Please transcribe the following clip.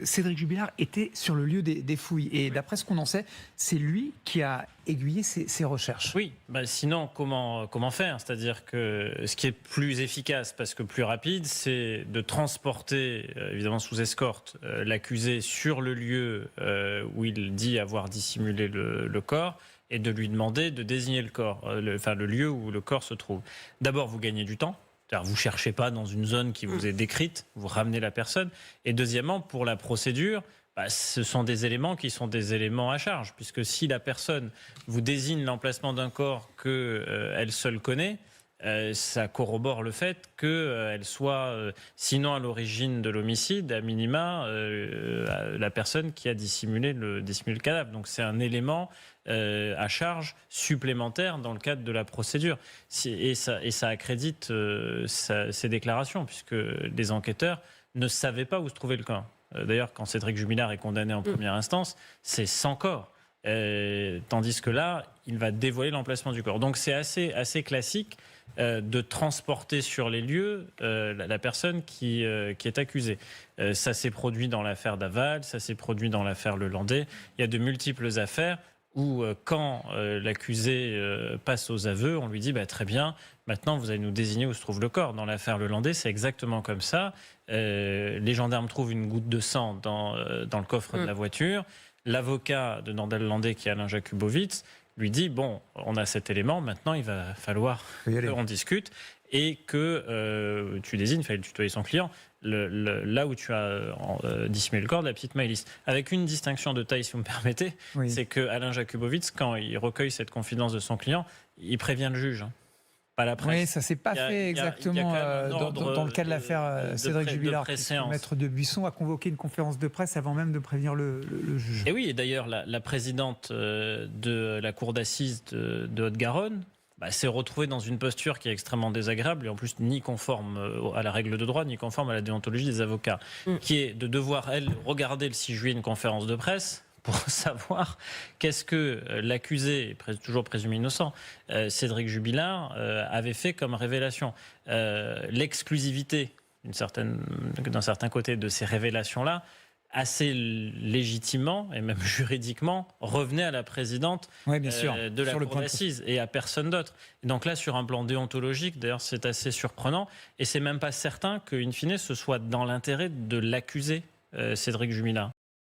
Cédric Jubilard était sur le lieu des fouilles. Et d'après ce qu'on en sait, c'est lui qui a aiguillé ses recherches. Oui, sinon, comment faire? C'est-à-dire que ce qui est plus efficace, parce que plus rapide, c'est de transporter, évidemment sous escorte, l'accusé sur le lieu où il dit avoir dissimulé le corps, et de lui demander de désigner le corps, le lieu où le corps se trouve. D'abord, vous gagnez du temps. C'est-à-dire, vous ne cherchez pas dans une zone qui vous est décrite, vous ramenez la personne. Et deuxièmement, pour la procédure, ce sont des éléments qui sont des éléments à charge, puisque si la personne vous désigne l'emplacement d'un corps qu'elle seule connaît, ça corrobore le fait qu'elle soit, sinon à l'origine de l'homicide, à minima, la personne qui a dissimulé le cadavre. Donc c'est un élément à charge supplémentaire dans le cadre de la procédure. Et ça accrédite ces déclarations, puisque les enquêteurs ne savaient pas où se trouvait le corps. D'ailleurs, quand Cédric Jubilard est condamné en première instance, c'est sans corps. Tandis que là, il va dévoiler l'emplacement du corps. Donc c'est assez classique de transporter sur les lieux la personne qui est accusée. Ça s'est produit dans l'affaire Daval, ça s'est produit dans l'affaire Lelandais. Il y a de multiples affaires où quand l'accusé passe aux aveux, on lui dit très bien, maintenant vous allez nous désigner où se trouve le corps. Dans l'affaire Lelandais, c'est exactement comme ça. Les gendarmes trouvent une goutte de sang dans le coffre de la voiture. L'avocat de Nordal Lelandais, qui est Alain Jakubowicz, lui dit bon, on a cet élément, maintenant il va falloir qu'on discute et que tu désignes, il fallait tutoyer son client, là où tu as dissimulé le corps de la petite Maëlys. Avec une distinction de taille, si vous me permettez, c'est que Alain Jakubowicz, quand il recueille cette confidence de son client, il prévient le juge. Pas la presse. Oui, ça s'est pas fait exactement dans le cas de l'affaire Cédric Jubilard. Le maître de Buisson a convoqué une conférence de presse avant même de prévenir le juge. Et oui, et d'ailleurs, la présidente de la cour d'assises de Haute-Garonne s'est retrouvée dans une posture qui est extrêmement désagréable et en plus ni conforme à la règle de droit, ni conforme à la déontologie des avocats, qui est de devoir, elle, regarder le 6 juillet une conférence de presse pour savoir qu'est-ce que l'accusé, toujours présumé innocent, Cédric Jubilard, avait fait comme révélation. L'exclusivité d'un certain côté de ces révélations-là, assez légitimement et même juridiquement, revenait à la présidente de la cour d'assises et à personne d'autre. Et donc là, sur un plan déontologique, d'ailleurs, c'est assez surprenant et c'est même pas certain qu'in fine, ce soit dans l'intérêt de l'accusé Cédric Jubilard.